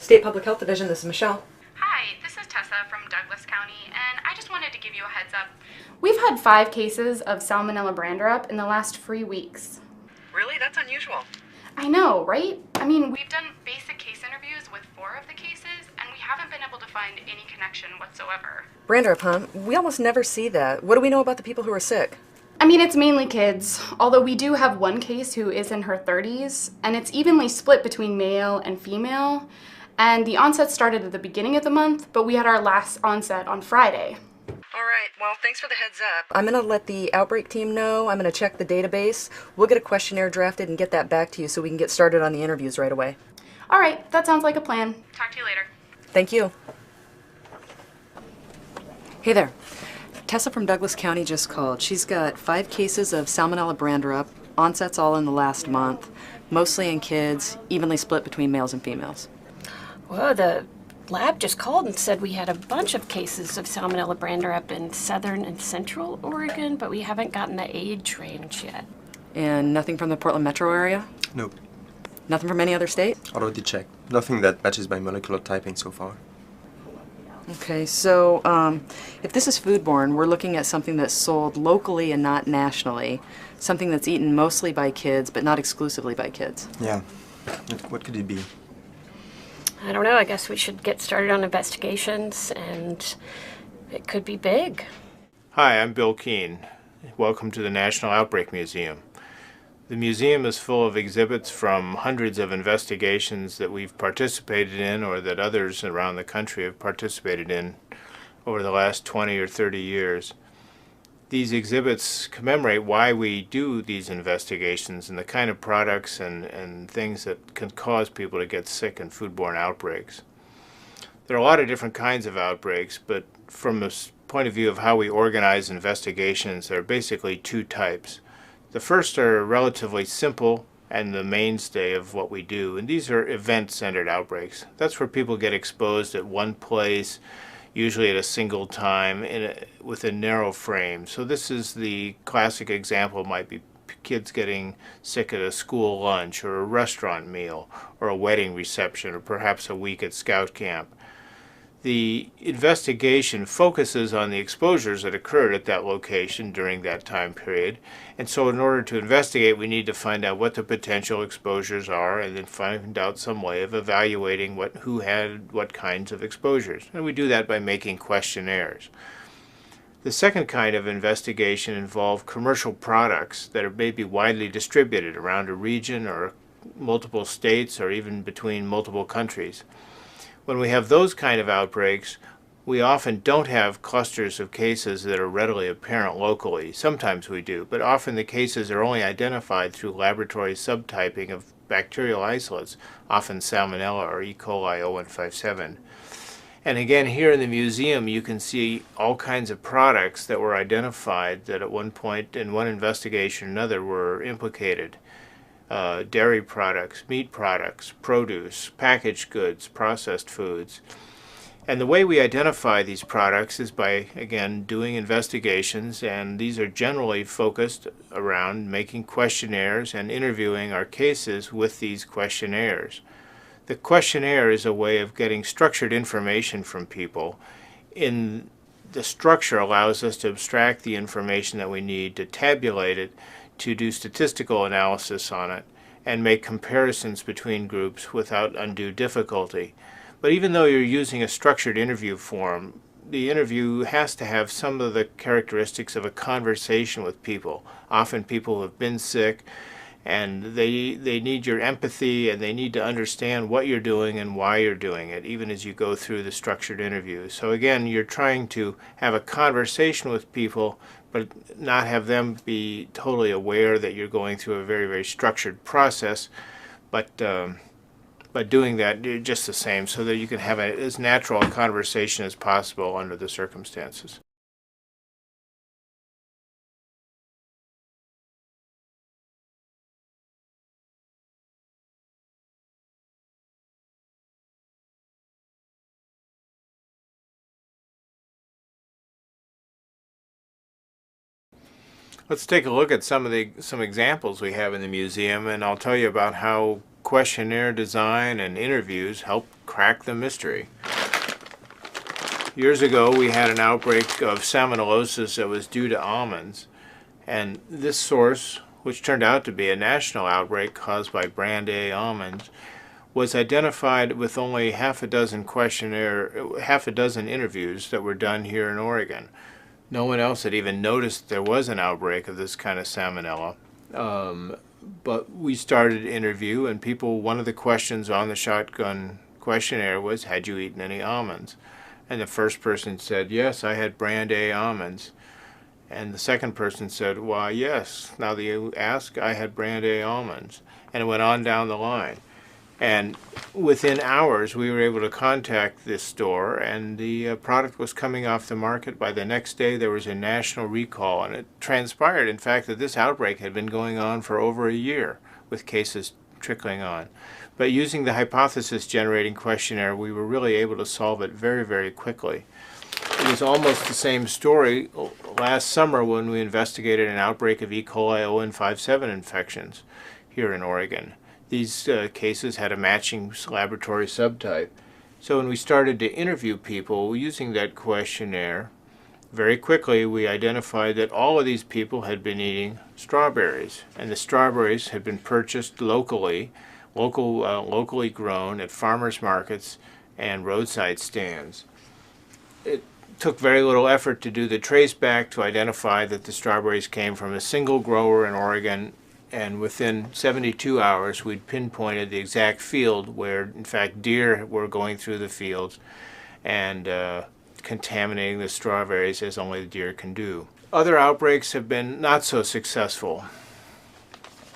State Public Health Division, this is Michelle. Hi, this is Tessa from Douglas County, and I just wanted to give you a heads up. We've had 5 cases of Salmonella branderup in the last 3 weeks. Really? That's unusual. I know, right? I mean, we've done basic case interviews with 4 of the cases, and we haven't been able to find any connection whatsoever. Branderup, huh? We almost never see that. What do we know about the people who are sick? I mean, it's mainly kids, although we do have one case who is in her 30s, and it's evenly split between male and female. And the onset started at the beginning of the month, but we had our last onset on Friday. All right, well, thanks for the heads up. I'm going to let the Outbreak team know. I'm going to check the database. We'll get a questionnaire drafted and get that back to you so we can get started on the interviews right away. All right, that sounds like a plan. Talk to you later. Thank you. Hey there. Tessa from Douglas County just called. She's got 5 cases of Salmonella branderup, onsets all in the last month, mostly in kids, evenly split between males and females. Well, the lab just called and said we had a bunch of cases of Salmonella branderup in southern and central Oregon, but we haven't gotten the age range yet. And nothing from the Portland metro area? Nope. Nothing from any other state? Already checked. Nothing that matches by molecular typing so far. Okay, so if this is foodborne, we're looking at something that's sold locally and not nationally, something that's eaten mostly by kids, but not exclusively by kids. Yeah. What could it be? I don't know, I guess we should get started on investigations, and it could be big. Hi, I'm Bill Keene. Welcome to the National Outbreak Museum. The museum is full of exhibits from hundreds of investigations that we've participated in or that others around the country have participated in over the last 20 or 30 years. These exhibits commemorate why we do these investigations and the kind of products and things that can cause people to get sick in foodborne outbreaks. There are a lot of different kinds of outbreaks, but from a point of view of how we organize investigations, there are basically 2 types. The first are relatively simple and the mainstay of what we do, and these are event-centered outbreaks. That's where people get exposed at one place, usually at a single time with a narrow frame. So this is the classic example, might be kids getting sick at a school lunch or a restaurant meal or a wedding reception or perhaps a week at scout camp. The investigation focuses on the exposures that occurred at that location during that time period, and so in order to investigate we need to find out what the potential exposures are and then find out some way of evaluating who had what kinds of exposures. And we do that by making questionnaires. The second kind of investigation involves commercial products that are maybe widely distributed around a region or multiple states or even between multiple countries. When we have those kind of outbreaks, we often don't have clusters of cases that are readily apparent locally. Sometimes we do, but often the cases are only identified through laboratory subtyping of bacterial isolates, often Salmonella or E. coli 0157. And again, here in the museum, you can see all kinds of products that were identified that at one point in one investigation or another were implicated. Dairy products, meat products, produce, packaged goods, processed foods. And the way we identify these products is by, again, doing investigations, and these are generally focused around making questionnaires and interviewing our cases with these questionnaires. The questionnaire is a way of getting structured information from people. The structure allows us to abstract the information that we need, to tabulate it, to do statistical analysis on it, and make comparisons between groups without undue difficulty. But even though you're using a structured interview form, the interview has to have some of the characteristics of a conversation with people. Often people who have been sick, and they need your empathy, and they need to understand what you're doing and why you're doing it, even as you go through the structured interview. So again, you're trying to have a conversation with people, but not have them be totally aware that you're going through a very, very structured process, but doing that just the same so that you can have as natural a conversation as possible under the circumstances. Let's take a look at some examples we have in the museum, and I'll tell you about how questionnaire design and interviews helped crack the mystery. Years ago, we had an outbreak of salmonellosis that was due to almonds, and this source, which turned out to be a national outbreak caused by brand A almonds, was identified with only half a dozen interviews that were done here in Oregon. No one else had even noticed there was an outbreak of this kind of salmonella. But we started to interview, and one of the questions on the shotgun questionnaire was, had you eaten any almonds? And the first person said, yes, I had brand A almonds. And the second person said, why, yes, now that you ask, I had brand A almonds. And it went on down the line. And within hours, we were able to contact this store, and the product was coming off the market. By the next day, there was a national recall, and it transpired, in fact, that this outbreak had been going on for over a year, with cases trickling on. But using the hypothesis-generating questionnaire, we were really able to solve it very, very quickly. It was almost the same story last summer when we investigated an outbreak of E. coli ON57 infections here in Oregon. These cases had a matching laboratory subtype. So when we started to interview people using that questionnaire, very quickly we identified that all of these people had been eating strawberries, and the strawberries had been purchased locally grown at farmers markets and roadside stands. It took very little effort to do the trace back to identify that the strawberries came from a single grower in Oregon, and within 72 hours we'd pinpointed the exact field where, in fact, deer were going through the fields and contaminating the strawberries as only the deer can do. Other outbreaks have been not so successful.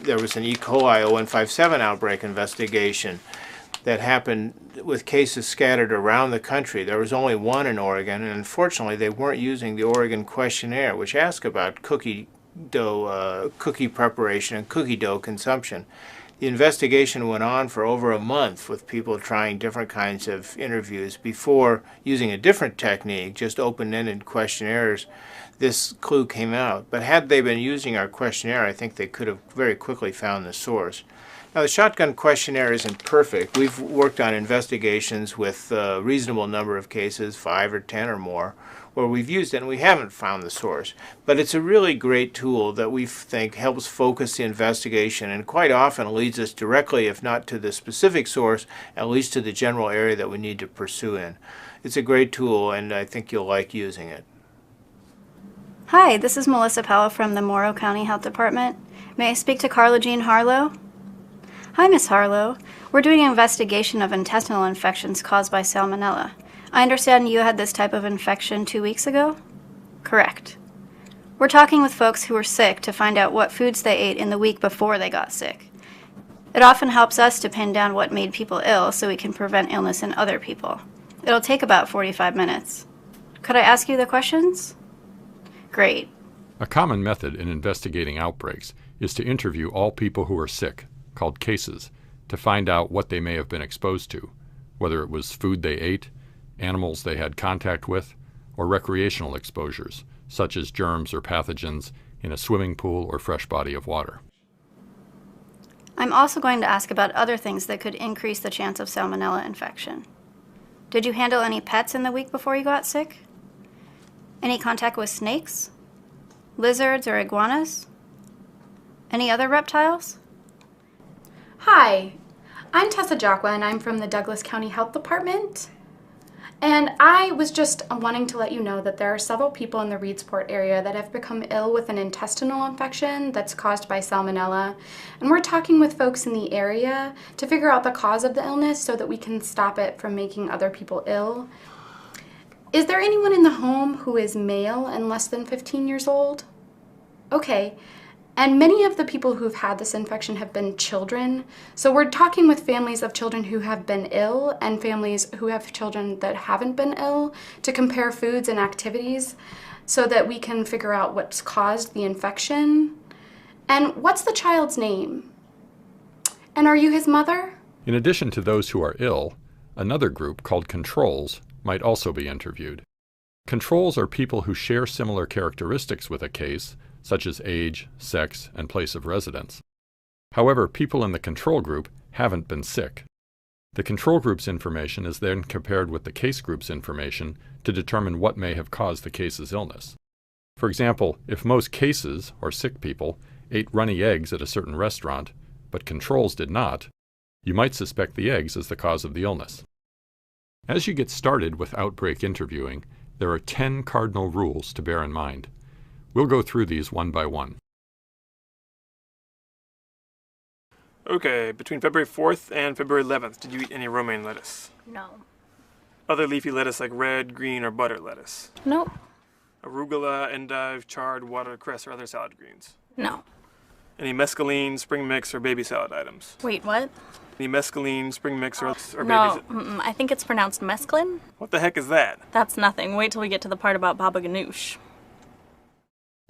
There was an E. coli ON57 outbreak investigation that happened with cases scattered around the country. There was only one in Oregon, and unfortunately they weren't using the Oregon questionnaire, which asks about cookie preparation and cookie dough consumption. The investigation went on for over a month with people trying different kinds of interviews before, using a different technique, just open-ended questionnaires, this clue came out. But had they been using our questionnaire, I think they could have very quickly found the source. Now, the shotgun questionnaire isn't perfect. We've worked on investigations with a reasonable number of cases, 5 or 10 or more, where we've used it and we haven't found the source. But it's a really great tool that we think helps focus the investigation and quite often leads us directly, if not to the specific source, at least to the general area that we need to pursue in. It's a great tool, and I think you'll like using it. Hi, this is Melissa Powell from the Morrow County Health Department. May I speak to Carla Jean Harlow? Hi, Miss Harlow. We're doing an investigation of intestinal infections caused by salmonella. I understand you had this type of infection 2 weeks ago? Correct. We're talking with folks who were sick to find out what foods they ate in the week before they got sick. It often helps us to pin down what made people ill so we can prevent illness in other people. It'll take about 45 minutes. Could I ask you the questions? Great. A common method in investigating outbreaks is to interview all people who are sick, called cases, to find out what they may have been exposed to, whether it was food they ate, animals they had contact with, or recreational exposures, such as germs or pathogens in a swimming pool or fresh body of water. I'm also going to ask about other things that could increase the chance of salmonella infection. Did you handle any pets in the week before you got sick? Any contact with snakes? Lizards or iguanas? Any other reptiles? Hi, I'm Tessa Jacqua, and I'm from the Douglas County Health Department. And I was just wanting to let you know that there are several people in the Reedsport area that have become ill with an intestinal infection that's caused by salmonella. And we're talking with folks in the area to figure out the cause of the illness so that we can stop it from making other people ill. Is there anyone in the home who is male and less than 15 years old? Okay. And many of the people who've had this infection have been children. So we're talking with families of children who have been ill and families who have children that haven't been ill to compare foods and activities so that we can figure out what's caused the infection. And what's the child's name? And are you his mother? In addition to those who are ill, another group called controls might also be interviewed. Controls are people who share similar characteristics with a case, such as age, sex, and place of residence. However, people in the control group haven't been sick. The control group's information is then compared with the case group's information to determine what may have caused the case's illness. For example, if most cases, or sick people, ate runny eggs at a certain restaurant, but controls did not, you might suspect the eggs as the cause of the illness. As you get started with outbreak interviewing, there are 10 cardinal rules to bear in mind. We'll go through these one by one. Okay, between February 4th and February 11th, did you eat any romaine lettuce? No. Other leafy lettuce like red, green, or butter lettuce? Nope. Arugula, endive, chard, watercress, or other salad greens? No. Any mescaline, spring mix, or baby salad items? Wait, what? Any mescaline, spring mix, or No, baby I think it's pronounced mescaline. What the heck is that? That's nothing. Wait till we get to the part about baba ganoush.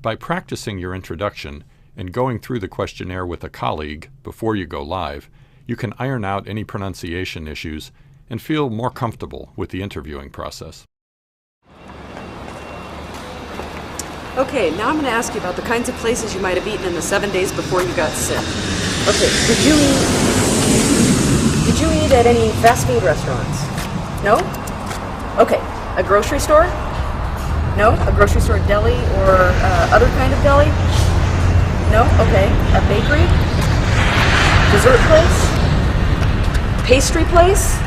By practicing your introduction and going through the questionnaire with a colleague before you go live, you can iron out any pronunciation issues and feel more comfortable with the interviewing process. Okay, now I'm going to ask you about the kinds of places you might have eaten in the 7 days before you got sick. Okay, did you eat at any fast food restaurants? No? Okay, a grocery store? No? A grocery store deli or other kind of deli? No? Okay. A bakery? Dessert place? Pastry place?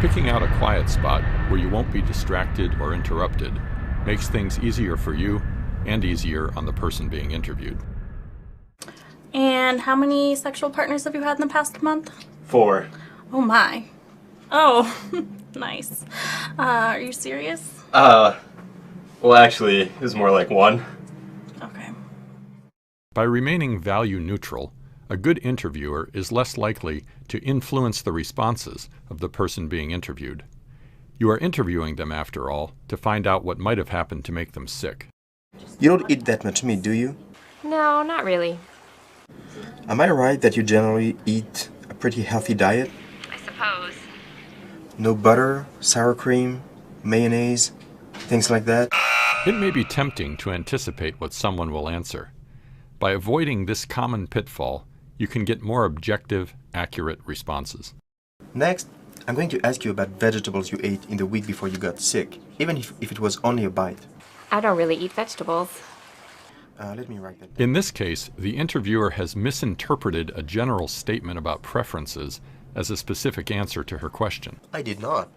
Picking out a quiet spot where you won't be distracted or interrupted makes things easier for you and easier on the person being interviewed. And how many sexual partners have you had in the past month? 4. Oh my. Oh, nice. Are you serious? Well, actually, it was more like 1. Okay. By remaining value neutral, a good interviewer is less likely to influence the responses of the person being interviewed. You are interviewing them, after all, to find out what might have happened to make them sick. You don't eat that much meat, do you? No, not really. Am I right that you generally eat a pretty healthy diet? I suppose. No butter, sour cream, mayonnaise, things like that? It may be tempting to anticipate what someone will answer. By avoiding this common pitfall, you can get more objective, accurate responses. Next, I'm going to ask you about vegetables you ate in the week before you got sick, even if it was only a bite. I don't really eat vegetables. Let me write that down. In this case, the interviewer has misinterpreted a general statement about preferences as a specific answer to her question. I did not.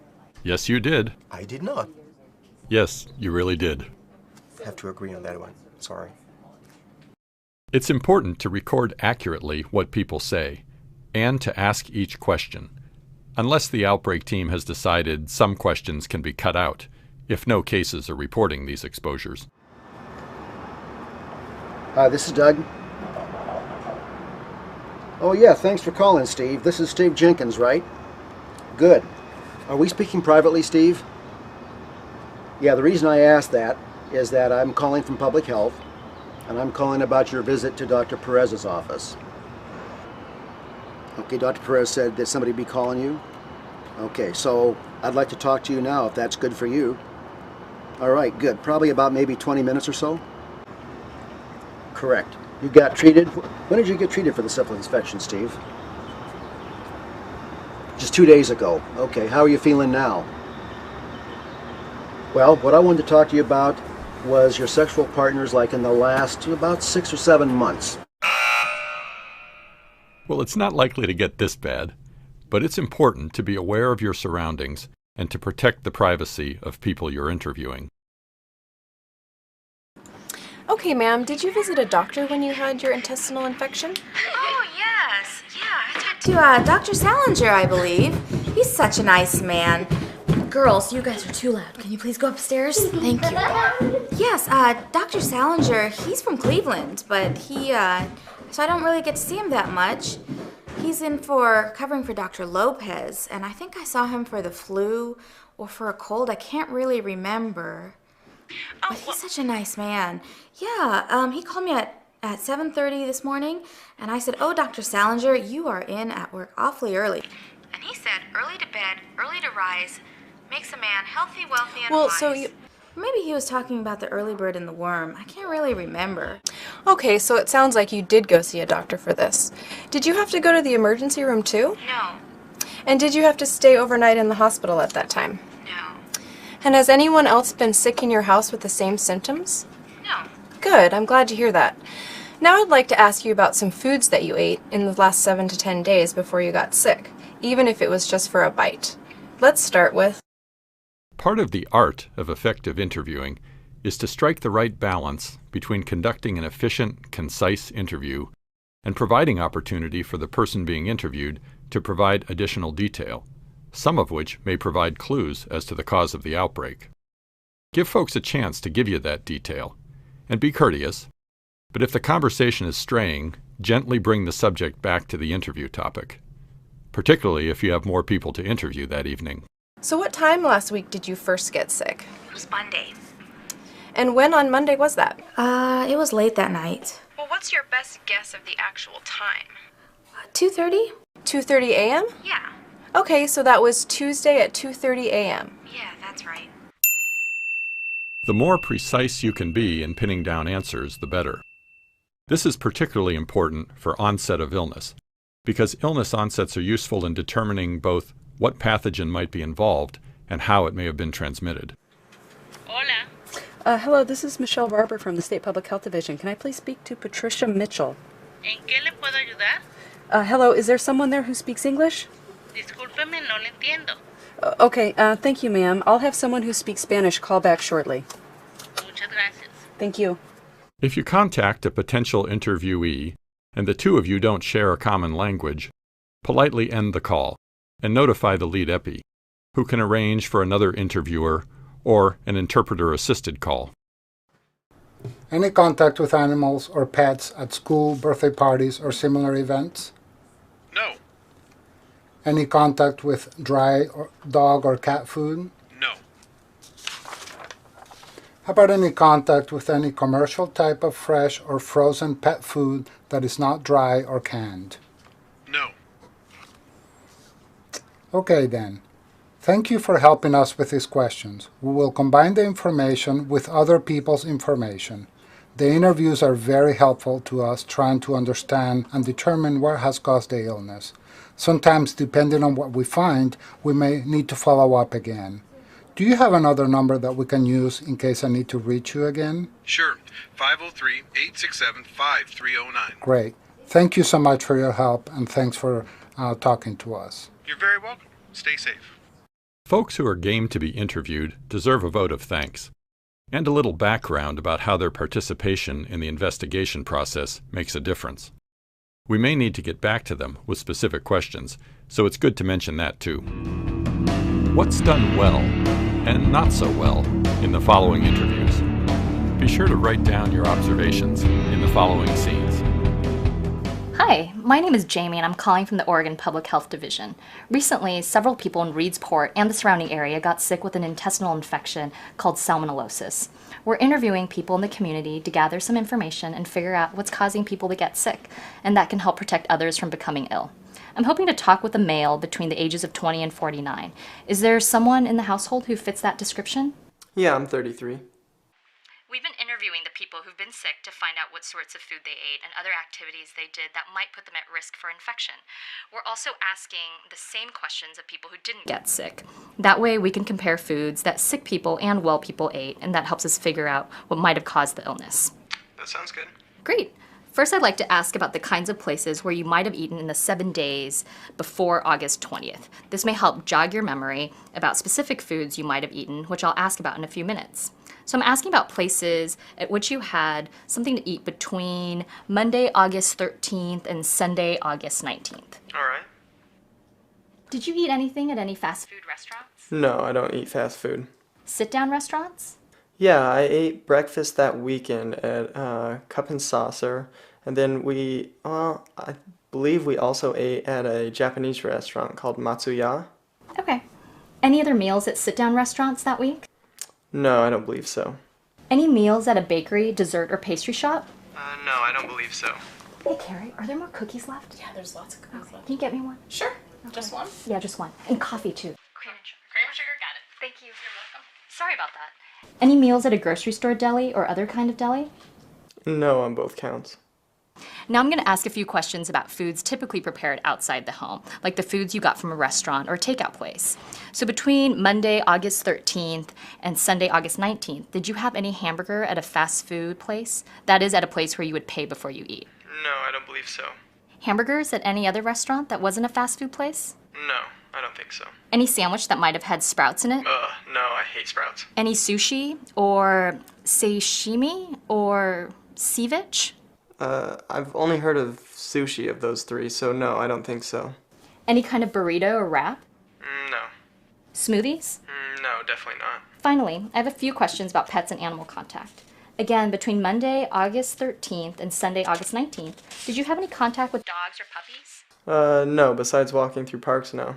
Yes, you did. I did not. Yes, you really did. Have to agree on that one. Sorry. It's important to record accurately what people say and to ask each question, unless the outbreak team has decided some questions can be cut out if no cases are reporting these exposures. Hi, this is Doug. Oh yeah, thanks for calling, Steve. This is Steve Jenkins, right? Good. Are we speaking privately, Steve? Yeah, the reason I asked that is that I'm calling from Public Health, and I'm calling about your visit to Dr. Perez's office. Okay, Dr. Perez said that somebody be calling you? Okay, so I'd like to talk to you now if that's good for you. All right, good. Probably about maybe 20 minutes or so? Correct. You got treated? When did you get treated for the syphilis infection, Steve? Just 2 days ago. Okay, how are you feeling now? Well, what I wanted to talk to you about was your sexual partners like in the last about 6 or 7 months. Well, it's not likely to get this bad, but it's important to be aware of your surroundings and to protect the privacy of people you're interviewing. Okay, ma'am, did you visit a doctor when you had your intestinal infection? Oh, yes. Yeah, I went to Dr. Salinger, I believe. He's such a nice man. Girls, you guys are too loud. Can you please go upstairs? Thank you. Yes, Dr. Salinger, he's from Cleveland, but so I don't really get to see him that much. He's covering for Dr. Lopez, and I think I saw him for the flu or for a cold. I can't really remember. But he's such a nice man. Yeah, he called me at 7:30 this morning, and I said, "Oh, Dr. Salinger, you are in at work awfully early." And he said, "Early to bed, early to rise, makes a man healthy, wealthy, and wise." So Maybe he was talking about the early bird and the worm. I can't really remember. Okay, so it sounds like you did go see a doctor for this. Did you have to go to the emergency room too? No. And did you have to stay overnight in the hospital at that time? No. And has anyone else been sick in your house with the same symptoms? No. Good, I'm glad to hear that. Now I'd like to ask you about some foods that you ate in the last 7 to 10 days before you got sick, even if it was just for a bite. Let's start with... Part of the art of effective interviewing is to strike the right balance between conducting an efficient, concise interview and providing opportunity for the person being interviewed to provide additional detail, some of which may provide clues as to the cause of the outbreak. Give folks a chance to give you that detail, and be courteous, but if the conversation is straying, gently bring the subject back to the interview topic, particularly if you have more people to interview that evening. So what time last week did you first get sick? It was Monday. And when on Monday was that? It was late that night. Well, what's your best guess of the actual time? 2:30? 2:30 a.m.? Yeah. Okay, so that was Tuesday at 2:30 a.m. Yeah, that's right. The more precise you can be in pinning down answers, the better. This is particularly important for onset of illness, because illness onsets are useful in determining both what pathogen might be involved and how it may have been transmitted. Hola. Hello, this is Michelle Barber from the State Public Health Division. Can I please speak to Patricia Mitchell? ¿En qué le puedo ayudar? Hello, is there someone there who speaks English? Discúlpeme, no le entiendo. Okay, thank you, ma'am. I'll have someone who speaks Spanish call back shortly. Muchas gracias. Thank you. If you contact a potential interviewee and the two of you don't share a common language, politely end the call and notify the lead epi, who can arrange for another interviewer or an interpreter-assisted call. Any contact with animals or pets at school, birthday parties, or similar events? No. Any contact with dry dog or cat food? No. How about any contact with any commercial type of fresh or frozen pet food that is not dry or canned? No. Okay then. Thank you for helping us with these questions. We will combine the information with other people's information. The interviews are very helpful to us trying to understand and determine what has caused the illness. Sometimes, depending on what we find, we may need to follow up again. Do you have another number that we can use in case I need to reach you again? Sure. 503-867-5309. Great. Thank you so much for your help, and thanks for talking to us. You're very welcome. Stay safe. Folks who are game to be interviewed deserve a vote of thanks, and a little background about how their participation in the investigation process makes a difference. We may need to get back to them with specific questions, so it's good to mention that too. What's done well and not so well in the following interviews? Be sure to write down your observations in the following scenes. Hi, my name is Jamie and I'm calling from the Oregon Public Health Division. Recently, several people in Reedsport and the surrounding area got sick with an intestinal infection called salmonellosis. We're interviewing people in the community to gather some information and figure out what's causing people to get sick, and that can help protect others from becoming ill. I'm hoping to talk with a male between the ages of 20 and 49. Is there someone in the household who fits that description? Yeah, I'm 33. We've been interviewing the people who've been sick to find out what sorts of food they ate and other activities they did that might put them at risk for infection. We're also asking the same questions of people who didn't get sick. That way we can compare foods that sick people and well people ate, and that helps us figure out what might have caused the illness. That sounds good. Great. First, I'd like to ask about the kinds of places where you might have eaten in the 7 days before August 20th. This may help jog your memory about specific foods you might have eaten, which I'll ask about in a few minutes. So I'm asking about places at which you had something to eat between Monday, August 13th and Sunday, August 19th. All right. Did you eat anything at any fast food restaurants? No, I don't eat fast food. Sit-down restaurants? Yeah, I ate breakfast that weekend at Cup and Saucer, and then I believe we also ate at a Japanese restaurant called Matsuya. Okay. Any other meals at sit-down restaurants that week? No, I don't believe so. Any meals at a bakery, dessert, or pastry shop? No, I don't believe so. Hey, Carrie, are there more cookies left? Yeah, there's lots of cookies left. Can you get me one? Sure. Just one? Yeah, just one. And coffee, too. Cream and sugar. Cream and sugar, got it. Thank you. You're welcome. Sorry about that. Any meals at a grocery store deli or other kind of deli? No on both counts. Now I'm going to ask a few questions about foods typically prepared outside the home, like the foods you got from a restaurant or a takeout place. So between Monday, August 13th and Sunday, August 19th, did you have any hamburger at a fast food place? That is, at a place where you would pay before you eat. No, I don't believe so. Hamburgers at any other restaurant that wasn't a fast food place? No, I don't think so. Any sandwich that might have had sprouts in it? No, I hate sprouts. Any sushi or sashimi or ceviche? I've only heard of sushi of those three, so no, I don't think so. Any kind of burrito or wrap? No. Smoothies? No, definitely not. Finally, I have a few questions about pets and animal contact. Again, between Monday, August 13th and Sunday, August 19th, did you have any contact with dogs or puppies? No, besides walking through parks, no.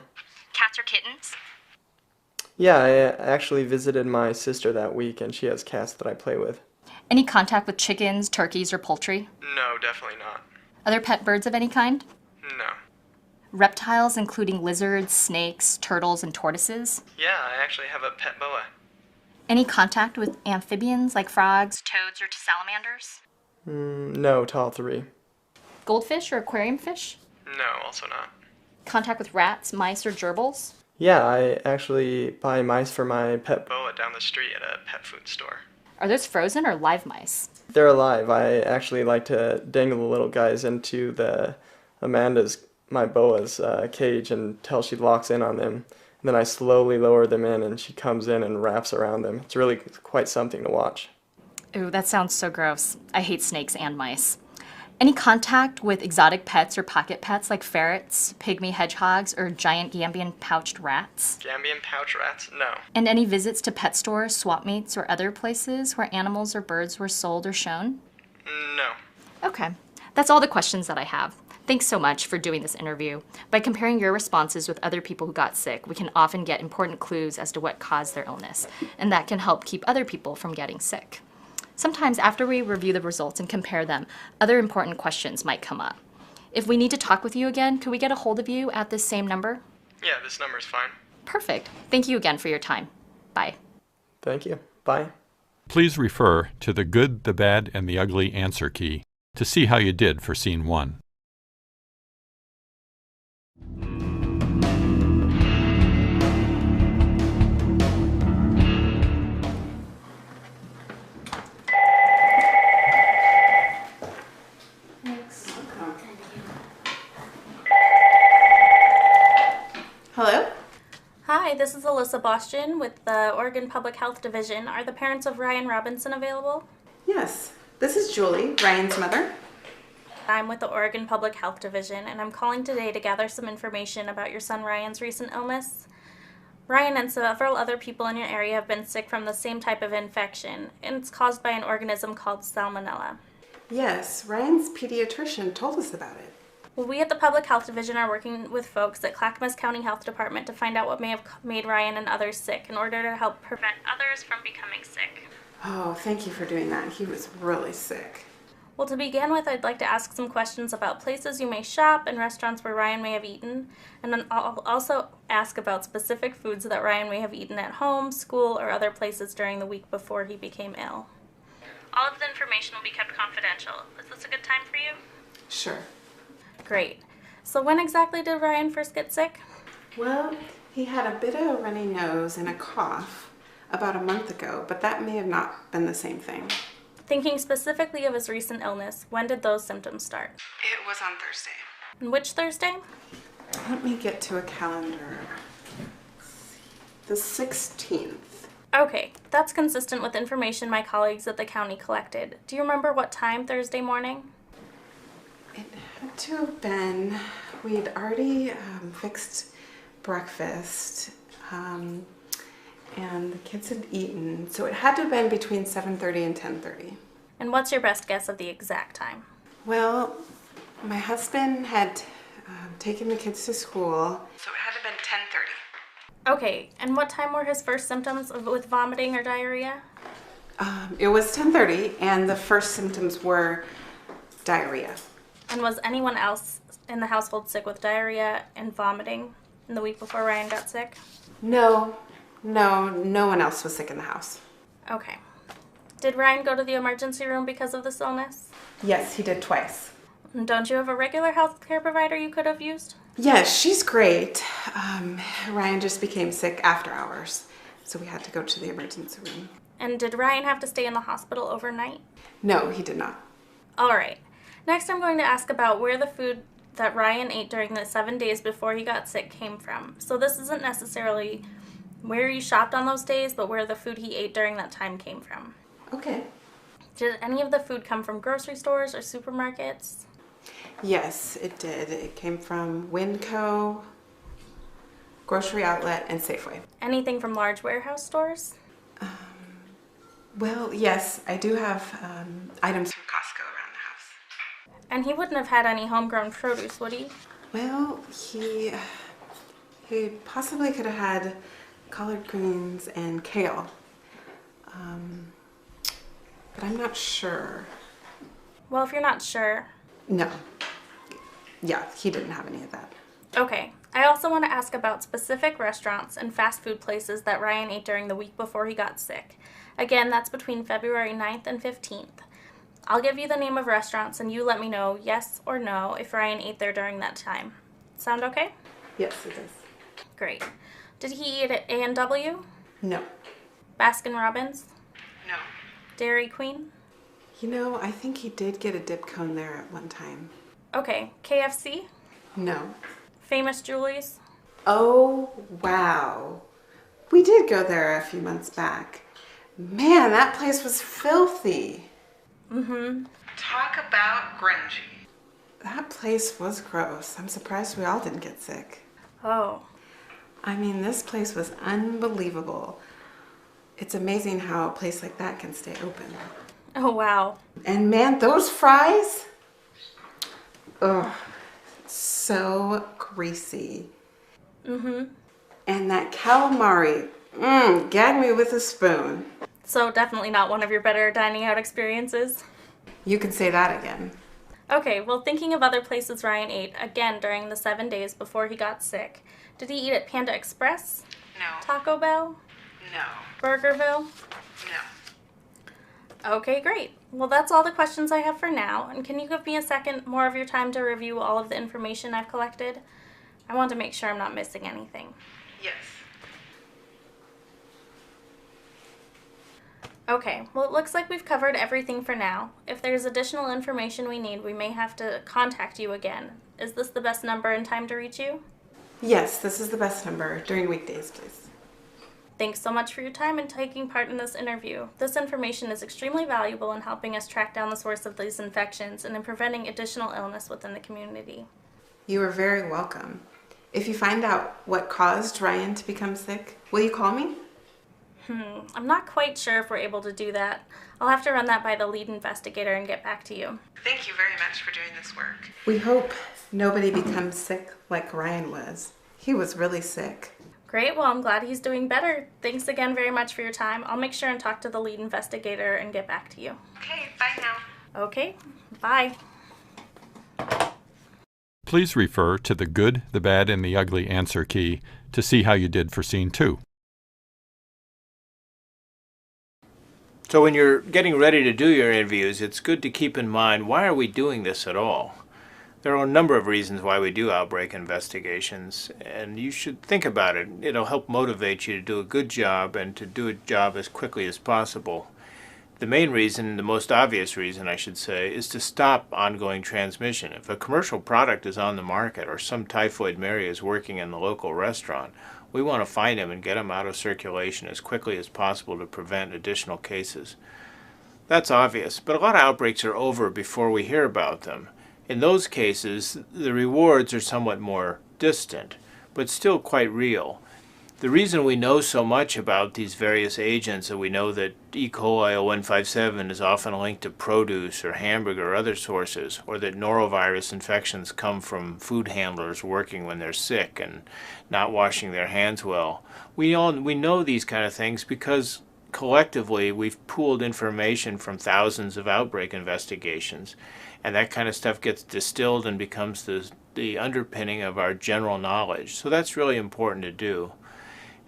Cats or kittens? Yeah, I actually visited my sister that week, and she has cats that I play with. Any contact with chickens, turkeys, or poultry? No, definitely not. Other pet birds of any kind? No. Reptiles, including lizards, snakes, turtles, and tortoises? Yeah, I actually have a pet boa. Any contact with amphibians like frogs, toads, or salamanders? No to all three. Goldfish or aquarium fish? No, also not. Contact with rats, mice, or gerbils? Yeah, I actually buy mice for my pet boa down the street at a pet food store. Are those frozen or live mice? They're alive. I actually like to dangle the little guys into my boa's cage until she locks in on them. And then I slowly lower them in and she comes in and wraps around them. It's really quite something to watch. Ooh, that sounds so gross. I hate snakes and mice. Any contact with exotic pets or pocket pets like ferrets, pygmy hedgehogs, or giant Gambian pouched rats? Gambian pouch rats? No. And any visits to pet stores, swap meets, or other places where animals or birds were sold or shown? No. Okay, that's all the questions that I have. Thanks so much for doing this interview. By comparing your responses with other people who got sick, we can often get important clues as to what caused their illness, and that can help keep other people from getting sick. Sometimes after we review the results and compare them, other important questions might come up. If we need to talk with you again, could we get a hold of you at this same number? Yeah, this number's fine. Perfect. Thank you again for your time. Bye. Thank you. Bye. Please refer to the good, the bad, and the ugly answer key to see how you did for scene 1. Hello? Hi, this is Alyssa Boston with the Oregon Public Health Division. Are the parents of Ryan Robinson available? Yes, this is Julie, Ryan's mother. I'm with the Oregon Public Health Division, and I'm calling today to gather some information about your son Ryan's recent illness. Ryan and several other people in your area have been sick from the same type of infection, and it's caused by an organism called Salmonella. Yes, Ryan's pediatrician told us about it. Well, we at the Public Health Division are working with folks at Clackamas County Health Department to find out what may have made Ryan and others sick in order to help prevent others from becoming sick. Oh, thank you for doing that. He was really sick. Well, to begin with, I'd like to ask some questions about places you may shop and restaurants where Ryan may have eaten, and then I'll also ask about specific foods that Ryan may have eaten at home, school, or other places during the week before he became ill. All of the information will be kept confidential. Is this a good time for you? Sure. Great. So when exactly did Ryan first get sick? Well, he had a bit of a runny nose and a cough about a month ago, but that may have not been the same thing. Thinking specifically of his recent illness, when did those symptoms start? It was on Thursday. And which Thursday? Let me get to a calendar. The 16th. Okay, that's consistent with information my colleagues at the county collected. Do you remember what time Thursday morning? It had to have been, we'd already fixed breakfast, and the kids had eaten, so it had to have been between 7:30 and 10:30. And what's your best guess of the exact time? Well, my husband had taken the kids to school, so it had to have been 10:30. Okay, and what time were his first symptoms with vomiting or diarrhea? It was 10:30, and the first symptoms were diarrhea. And was anyone else in the household sick with diarrhea and vomiting in the week before Ryan got sick? No one else was sick in the house. Okay. Did Ryan go to the emergency room because of this illness? Yes, he did twice. And don't you have a regular health care provider you could have used? Yes, she's great. Ryan just became sick after hours, so we had to go to the emergency room. And did Ryan have to stay in the hospital overnight? No, he did not. All right. Next, I'm going to ask about where the food that Ryan ate during the 7 days before he got sick came from. So this isn't necessarily where he shopped on those days, but where the food he ate during that time came from. Okay. Did any of the food come from grocery stores or supermarkets? Yes, it did. It came from Winco, Grocery Outlet, and Safeway. Anything from large warehouse stores? Well, yes, I do have items from Costco around the house. And he wouldn't have had any homegrown produce, would he? Well, he possibly could have had collard greens and kale. But I'm not sure. Well, if you're not sure. No. Yeah, he didn't have any of that. Okay. I also want to ask about specific restaurants and fast food places that Ryan ate during the week before he got sick. Again, that's between February 9th and 15th. I'll give you the name of restaurants and you let me know yes or no if Ryan ate there during that time. Sound okay? Yes, it does. Great. Did he eat at A&W? No. Baskin Robbins? No. Dairy Queen? You know, I think he did get a dip cone there at one time. Okay. KFC? No. Famous Julie's? Oh, wow. We did go there a few months back. Man, that place was filthy. Mm-hmm. Talk about grungy. That place was gross. I'm surprised we all didn't get sick. Oh. I mean, this place was unbelievable. It's amazing how a place like that can stay open. Oh, wow. And man, those fries? Ugh, so greasy. Mm-hmm. And that calamari, gag me with a spoon. So definitely not one of your better dining out experiences? You can say that again. Okay, well, thinking of other places Ryan ate, again during the 7 days before he got sick, did he eat at Panda Express? No. Taco Bell? No. Burgerville? No. Okay, great. Well, that's all the questions I have for now. And can you give me a second more of your time to review all of the information I've collected? I want to make sure I'm not missing anything. Yes. Okay, well, it looks like we've covered everything for now. If there's additional information we need, we may have to contact you again. Is this the best number and time to reach you? Yes, this is the best number. During weekdays, please. Thanks so much for your time and taking part in this interview. This information is extremely valuable in helping us track down the source of these infections and in preventing additional illness within the community. You are very welcome. If you find out what caused Ryan to become sick, will you call me? I'm not quite sure if we're able to do that. I'll have to run that by the lead investigator and get back to you. Thank you very much for doing this work. We hope nobody becomes sick like Ryan was. He was really sick. Great, well, I'm glad he's doing better. Thanks again very much for your time. I'll make sure and talk to the lead investigator and get back to you. Okay, bye now. Okay, bye. Please refer to the good, the bad, and the ugly answer key to see how you did for scene 2. So when you're getting ready to do your interviews, it's good to keep in mind, why are we doing this at all? There are a number of reasons why we do outbreak investigations, and you should think about it. It'll help motivate you to do a good job and to do a job as quickly as possible. The main reason, the most obvious reason I should say, is to stop ongoing transmission. If a commercial product is on the market or some typhoid Mary is working in the local restaurant, we want to find him and get him out of circulation as quickly as possible to prevent additional cases. That's obvious, but a lot of outbreaks are over before we hear about them. In those cases, the rewards are somewhat more distant, but still quite real. The reason we know so much about these various agents, and we know that E. coli 0157 is often linked to produce or hamburger or other sources, or that norovirus infections come from food handlers working when they're sick and not washing their hands well. We know these kind of things because collectively we've pooled information from thousands of outbreak investigations, and that kind of stuff gets distilled and becomes the underpinning of our general knowledge. So that's really important to do.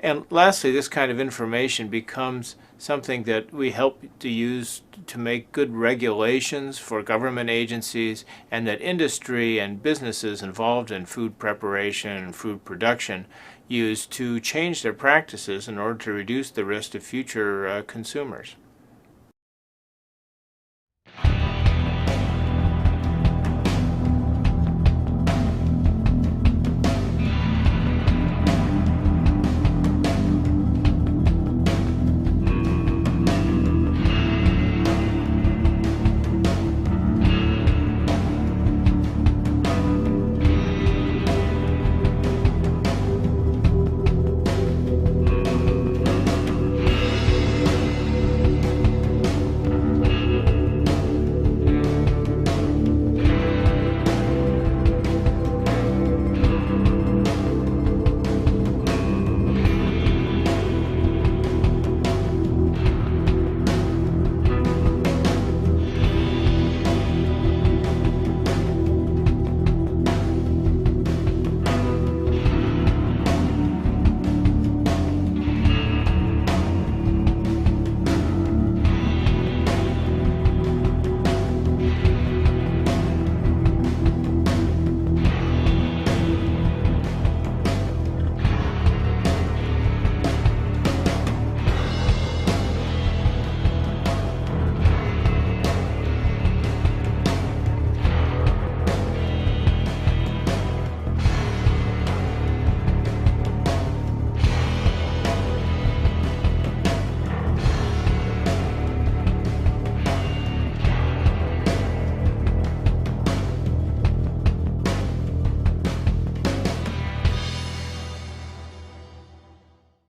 And lastly, this kind of information becomes something that we help to use to make good regulations for government agencies, and that industry and businesses involved in food preparation and food production use to change their practices in order to reduce the risk to future consumers.